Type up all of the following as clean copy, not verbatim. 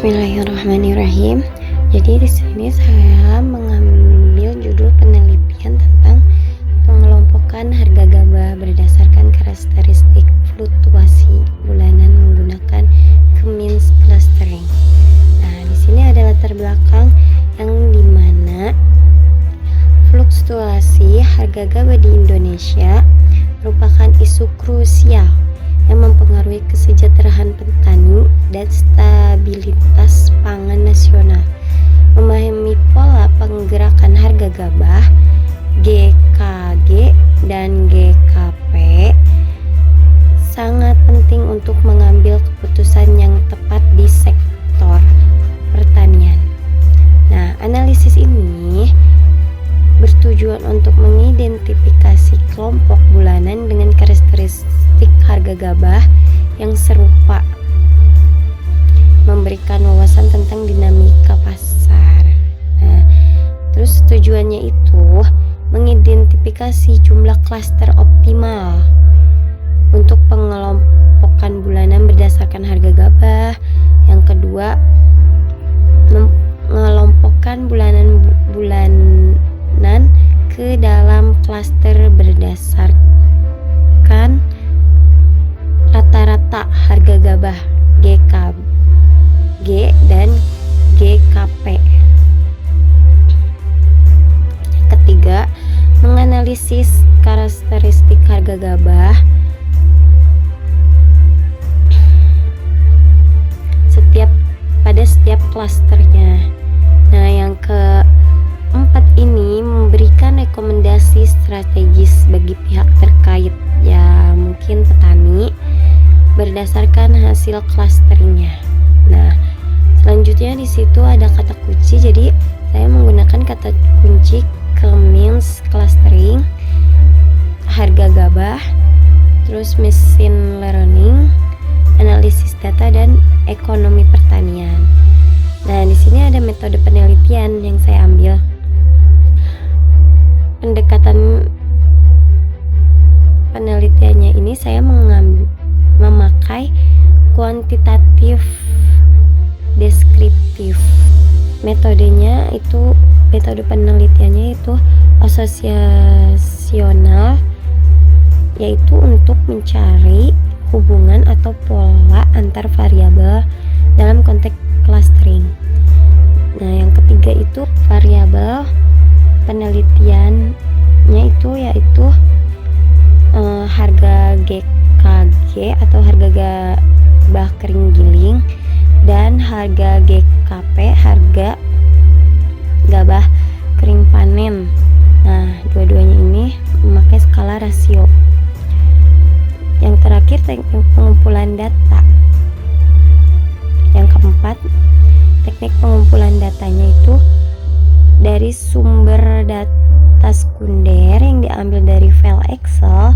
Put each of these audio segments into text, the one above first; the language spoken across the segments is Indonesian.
Bismillahirrahmanirrahim. Jadi di sini saya mengambil judul penelitian tentang pengelompokan harga gabah berdasarkan karakteristik fluktuasi bulanan menggunakan Cummins clustering. Nah, di sini ada latar belakang yang dimana fluktuasi harga gabah di Indonesia merupakan isu krusial yang mempengaruhi kesejahteraan petani dan stabilitas pangan nasional. Memahami pola penggerakan harga gabah, GKG dan GKP sangat penting untuk mengambil keputusan yang tepat di sektor pertanian. Nah, analisis ini bertujuan untuk mengidentifikasi kelompok bulanan dengan karakteristik harga gabah yang serupa, memberikan wawasan tentang dinamika pasar. Nah, terus tujuannya itu mengidentifikasi jumlah klaster optimal untuk pengelompokan bulanan berdasarkan harga gabah. Yang kedua, mengelompokkan bulanan ke dalam klaster berdasarkan rata-rata harga gabah GKG dan GKP. Yang ketiga, menganalisis karakteristik harga gabah pada setiap klasternya. Nah, yang keempat ini memberikan rekomendasi strategis bagi pihak terkait, ya mungkin petani, berdasarkan hasil clusteringnya. Nah, selanjutnya di situ ada kata kunci. Jadi saya menggunakan kata kunci Cummins clustering, harga gabah, terus machine learning, analisis data, dan ekonomi pertanian. Nah, di sini ada metode penelitian yang saya ambil. Pendekatan penelitiannya ini saya memakai kuantitatif deskriptif. Metode penelitiannya itu asosiasional, yaitu untuk mencari hubungan atau pola antar variabel dalam konteks clustering. Nah, yang ketiga itu variabel penelitiannya itu yaitu harga GKG atau harga gabah kering giling, dan harga GKP, harga gabah kering panen. Nah, dua-duanya ini memakai skala rasio. Yang terakhir, teknik pengumpulan data. Yang keempat, teknik pengumpulan datanya itu dari sumber data sekunder yang diambil dari file Excel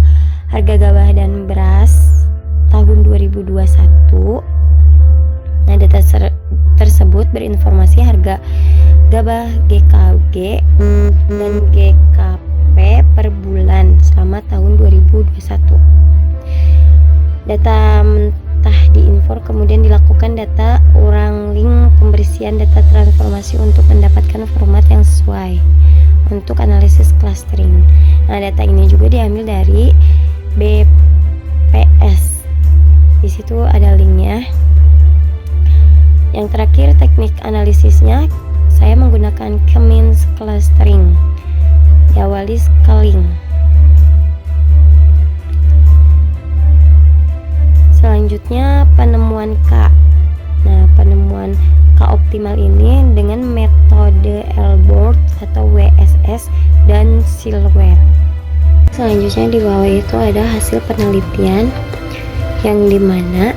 harga gabah dan beras tahun 2021. Nah, data tersebut berinformasi harga gabah GKG dan GKP per bulan selama tahun 2021. Data mentah diimpor, kemudian dilakukan data ulang pembersihan data transformasi untuk mendapatkan format yang sesuai untuk analisis clustering. Nah, data ini juga diambil dari BPS. Di situ ada linknya. Yang terakhir, teknik analisisnya saya menggunakan Cummins clustering, diawali scaling. Selanjutnya, penemuan K. Nah, penemuan K optimal ini dengan metode Elbort atau WSS dan Silhouette. Selanjutnya di bawah itu ada hasil penelitian yang dimana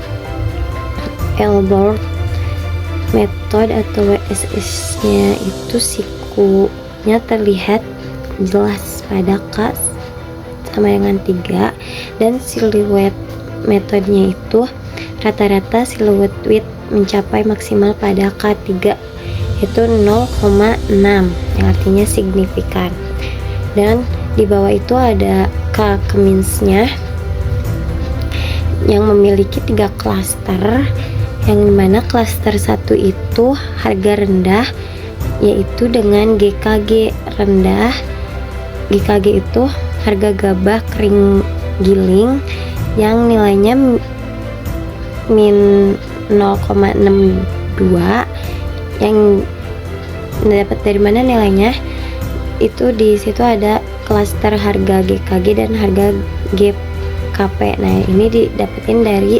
Elbort metode atau WSS-nya itu sikunya terlihat jelas pada K sama dengan 3, dan Silhouette metodenya itu rata-rata silhouette width mencapai maksimal pada K3 itu 0,6, yang artinya signifikan. Dan di bawah itu ada K Cummins-nya yang memiliki 3 klaster yang mana klaster 1 itu harga rendah, yaitu dengan GKG rendah. GKG itu harga gabah kering giling yang nilainya min 0,62, yang dapat dari mana nilainya? Itu di situ ada klaster harga GKG dan harga GKP. Nah, ini didapetin dari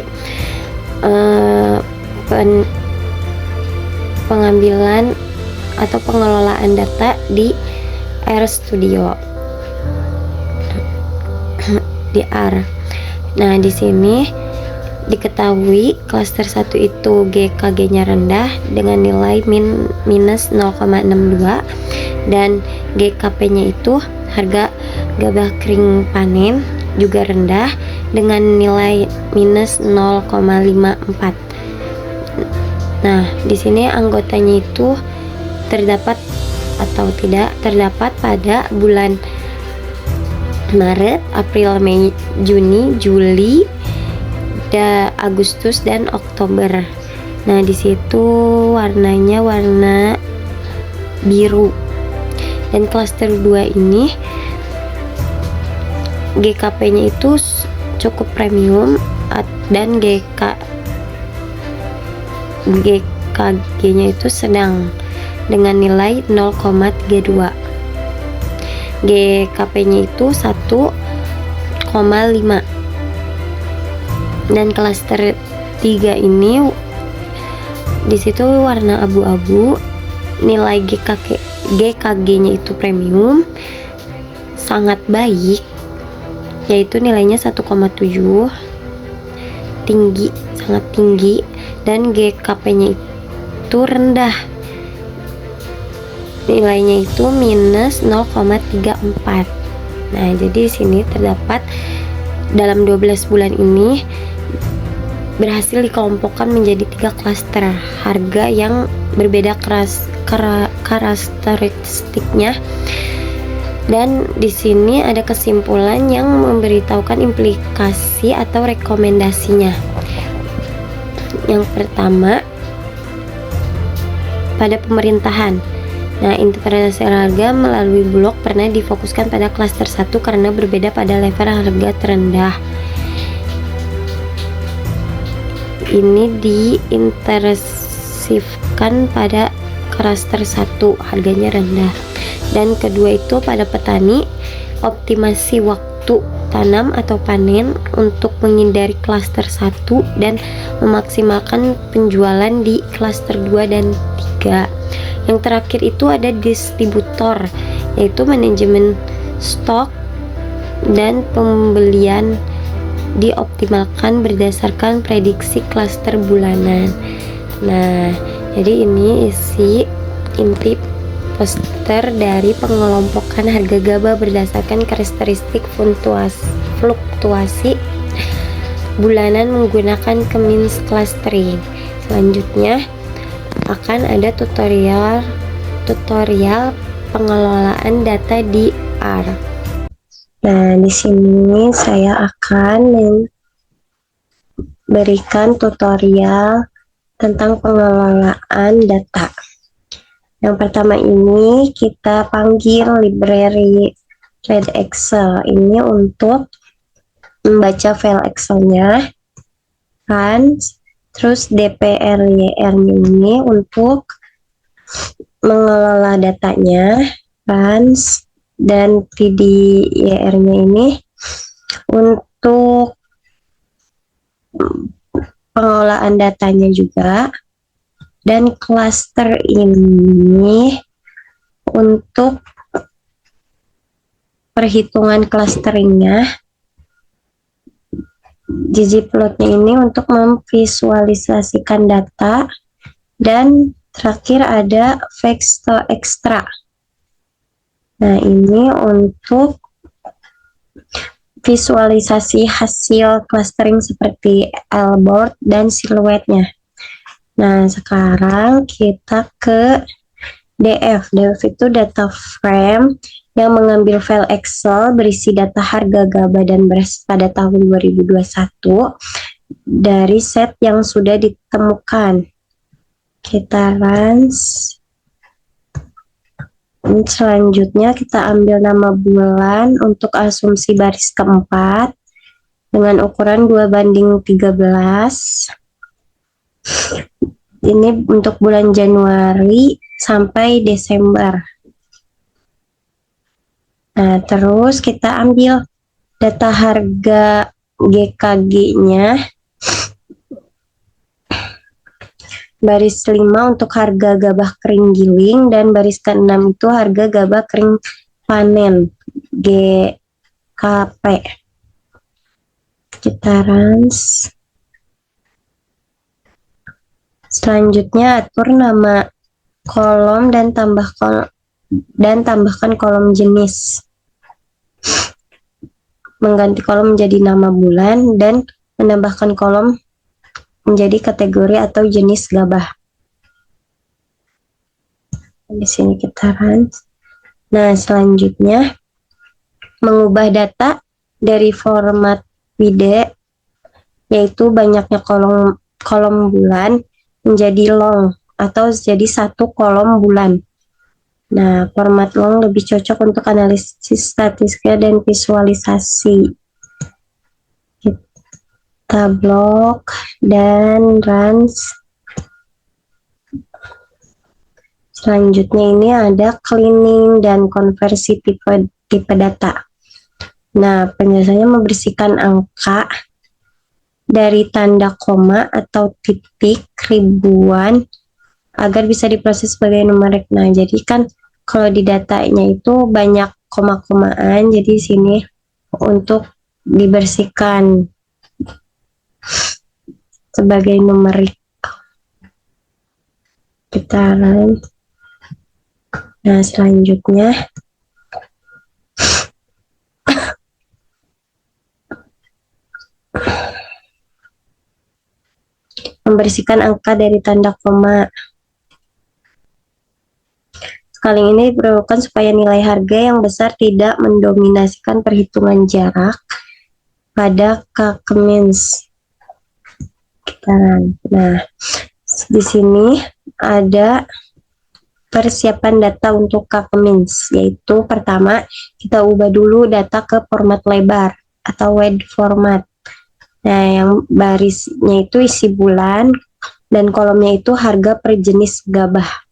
pengambilan atau pengelolaan data di R Studio di R. Nah, di sini diketahui klaster 1 itu GKG-nya rendah dengan nilai minus 0,62 dan GKP-nya itu harga gabah kering panen juga rendah dengan nilai minus 0,54. Nah, di sini anggotanya itu terdapat atau tidak terdapat pada bulan Maret, April, Mei, Juni, Juli, Agustus dan Oktober. Nah, di situ warnanya warna biru. Dan klaster 2 ini GKP-nya itu cukup premium dan GKG-nya itu sedang dengan nilai 0,32. GKP-nya itu 1,5. Dan klaster 3 ini di situ warna abu-abu, nilai GKG-nya itu premium, sangat baik, yaitu nilainya 1,7, tinggi, sangat tinggi, dan GKP-nya itu rendah, nilainya itu minus 0,34. Nah, jadi di sini terdapat dalam 12 bulan ini berhasil dikelompokkan menjadi 3 klaster harga yang berbeda karakteristiknya, dan di sini ada kesimpulan yang memberitahukan implikasi atau rekomendasinya. Yang pertama, pada pemerintahan. Nah, interpretasi harga melalui blok pernah difokuskan pada klaster 1 karena berbeda pada level harga terendah. Ini diintensifkan pada klaster 1, harganya rendah. Dan kedua itu pada petani, optimasi waktu tanam atau panen untuk menghindari klaster 1 dan memaksimalkan penjualan di klaster 2 dan 3. Yang terakhir itu ada distributor, yaitu manajemen stok dan pembelian dioptimalkan berdasarkan prediksi klaster bulanan. Nah, jadi ini inti poster dari pengelompokan harga gabah berdasarkan karakteristik fluktuasi bulanan menggunakan Cummins clustering. Selanjutnya akan ada tutorial pengelolaan data di R. Nah, di sini saya akan memberikan tutorial tentang pengelolaan data. Yang pertama ini kita panggil library read Excel ini untuk membaca file Excel-nya, kan? Terus dplyr-nya ini untuk mengelola datanya, kan? Dan pdyr-nya ini untuk pengelolaan datanya juga, dan cluster ini untuk perhitungan clusteringnya. ggplot-nya ini untuk memvisualisasikan data, dan terakhir ada vector extra. Nah, ini untuk visualisasi hasil clustering seperti L-board dan siluetnya. Nah, sekarang kita ke DF. DF itu data frame yang mengambil file Excel berisi data harga gabah dan beras pada tahun 2021 dari set yang sudah ditemukan. Kita runs. Selanjutnya kita ambil nama bulan untuk asumsi baris keempat dengan ukuran 2:13. Ini untuk bulan Januari sampai Desember. Nah, terus kita ambil data harga GKG-nya. Baris 5 untuk harga gabah kering giling dan baris ke-6 itu harga gabah kering panen GKP. Kita runs. Selanjutnya atur nama kolom dan tambahkan kolom jenis. Mengganti kolom menjadi nama bulan dan menambahkan kolom menjadi kategori atau jenis gabah. Di sini kita run. Nah, selanjutnya mengubah data dari format WIDE, yaitu banyaknya kolom bulan menjadi long atau jadi satu kolom bulan. Nah, format long lebih cocok untuk analisis statistika dan visualisasi. Kita blok dan runs. Selanjutnya ini ada cleaning dan konversi tipe data. Nah, penjelasannya membersihkan angka dari tanda koma atau titik ribuan agar bisa diproses sebagai numerik. Nah, jadi kan kalau di datanya itu banyak koma-komaan, jadi sini untuk dibersihkan sebagai numerik. Kita run. Nah, selanjutnya membersihkan angka dari tanda koma. Kali ini diperlukan supaya nilai harga yang besar tidak mendominasikan perhitungan jarak pada Kakemins. Nah, di sini ada persiapan data untuk Kakemins, yaitu pertama kita ubah dulu data ke format lebar atau wide format. Nah, yang barisnya itu isi bulan dan kolomnya itu harga per jenis gabah.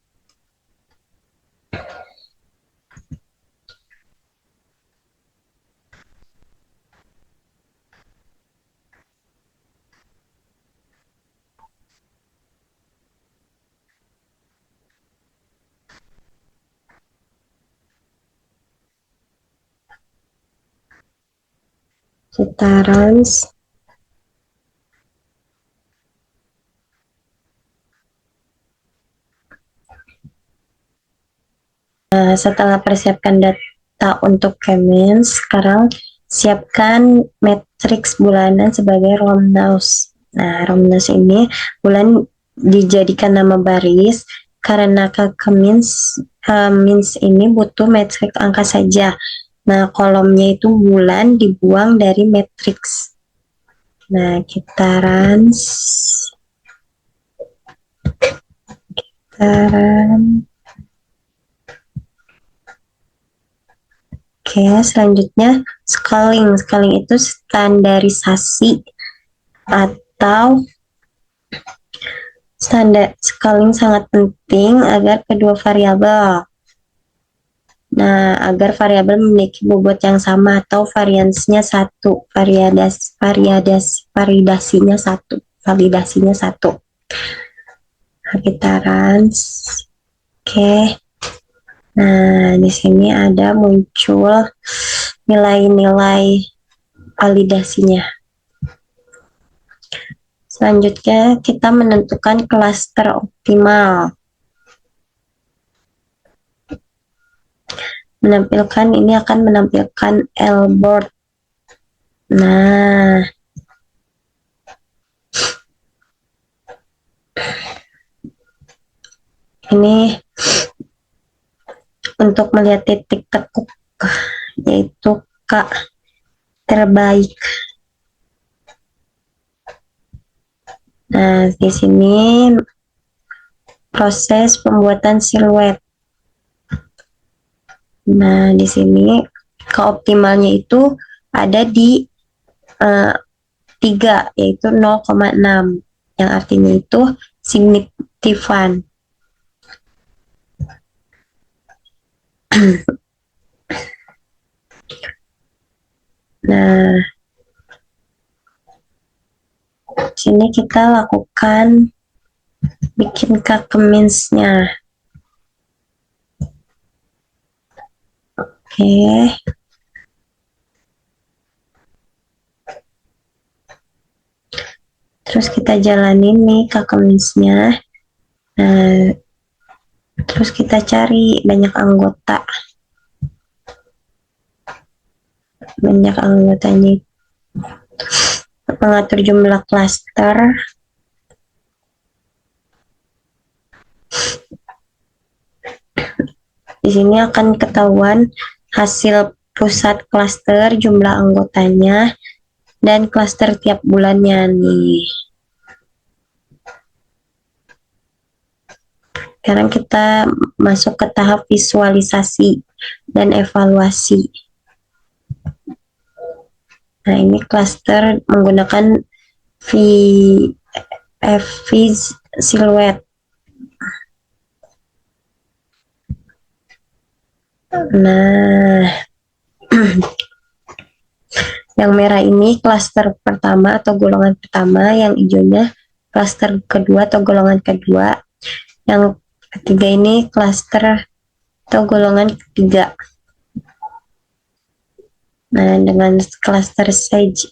Kita runs. Nah, setelah persiapkan data untuk Kakemins, sekarang siapkan matriks bulanan sebagai Romnaus. Nah, Romnaus ini bulan dijadikan nama baris karena Kakemins ini butuh matriks angka saja. Nah, kolomnya itu bulan dibuang dari matriks. Nah, kita runs. Oke, selanjutnya scaling. Scaling itu standarisasi atau standar. Scaling sangat penting agar kedua variabel. Nah, agar variabel memiliki bobot yang sama atau variansinya satu, validasinya satu. Nah, kita runs. Oke. Nah, di sini ada muncul nilai-nilai validasinya. Selanjutnya kita menentukan klaster optimal. Ini akan menampilkan L-board. Nah, ini untuk melihat titik tekuk, yaitu K terbaik. Nah, di sini proses pembuatan siluet. Nah, di sini keoptimalnya itu ada di 3, yaitu 0,6, yang artinya itu signifikan. Nah, sini kita lakukan bikin kakeminsnya. Oke. Terus kita jalanin nih kakeminsnya. Nah, terus kita cari banyak anggota. Banyak anggotanya, mengatur jumlah klaster. Di sini akan ketahuan hasil pusat klaster, jumlah anggotanya, dan klaster tiap bulannya nih. Sekarang kita masuk ke tahap visualisasi dan evaluasi. Nah, ini klaster menggunakan VFX Silhouette. Nah, yang merah ini klaster pertama atau golongan pertama, yang hijaunya klaster kedua atau golongan kedua, yang ketiga ini klaster atau golongan ketiga. Nah, dengan klaster size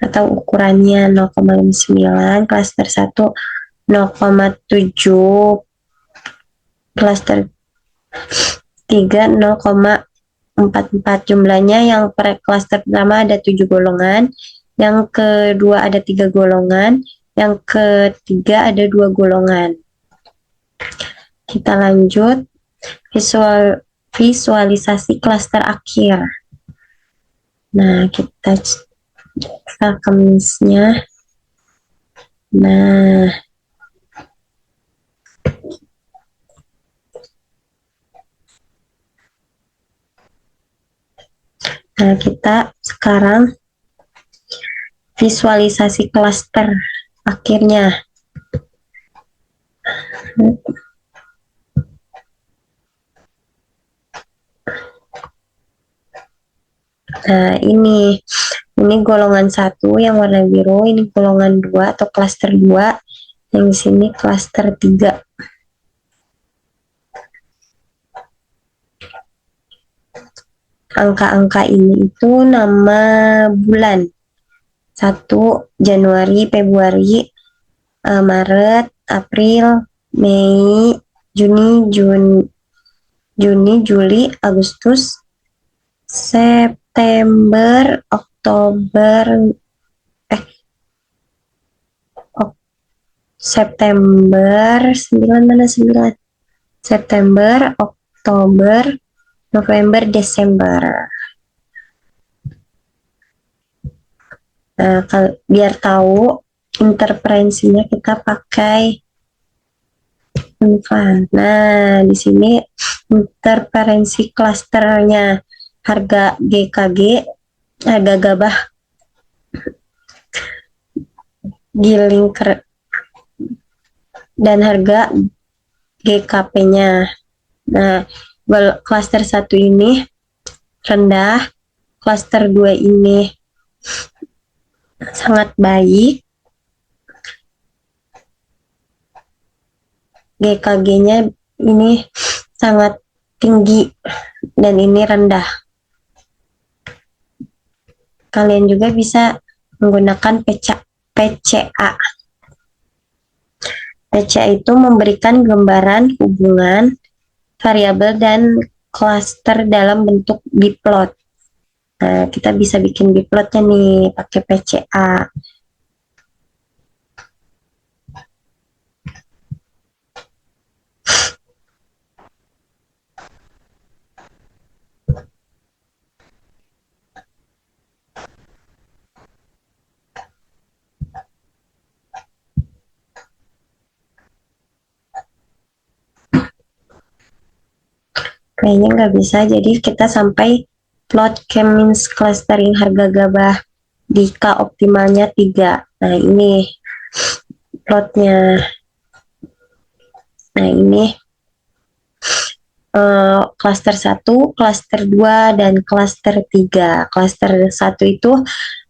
atau ukurannya 0,9, klaster 1 0,7, klaster 3 0,44. Jumlahnya yang per klaster pertama ada 7 golongan, yang kedua ada 3 golongan, yang ketiga ada 2 golongan. Kita lanjut visualisasi klaster akhir. Nah, kita kemisnya. Nah, kita sekarang visualisasi klaster akhirnya. Nah, ini golongan 1 yang warna biru, ini golongan 2 atau klaster 2, yang di sini klaster 3. Angka-angka ini itu nama bulan. 1 Januari, Februari, Maret, April, Mei, Juni, Juli, Agustus, September, Oktober, September 9, mana 9? September, Oktober, November, Desember. Nah, biar tahu interferensinya kita pakai Unvan. Nah, di sini interferensi klasternya harga GKG, harga gabah giling dan harga GKP-nya. Nah, klaster 1 ini rendah, klaster 2 ini sangat baik, GKG-nya ini sangat tinggi, dan ini rendah. Kalian juga bisa menggunakan PCA. PCA itu memberikan gambaran hubungan variabel dan klaster dalam bentuk biplot. Nah, kita bisa bikin biplotnya nih pakai PCA. kayaknya nggak bisa, jadi kita sampai plot K-means clustering harga gabah di K optimalnya 3. Nah ini plotnya. Nah ini klaster 1, klaster 2, dan klaster 3. Klaster 1 itu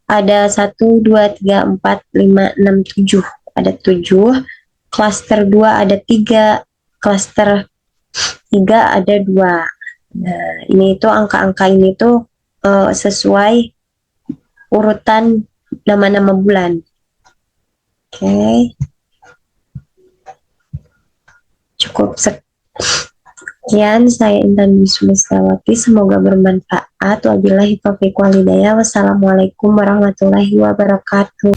ada 1, 2, 3, 4, 5, 6, 7. Ada 7. Klaster 2 ada 3. Klaster 3 ada 2. Nah, ini tuh angka-angka ini tuh sesuai urutan nama-nama bulan. Oke. Cukup sekian, saya Intan Sulistawati, semoga bermanfaat. Wabillahi taufiq walhidayah. Wassalamualaikum warahmatullahi wabarakatuh.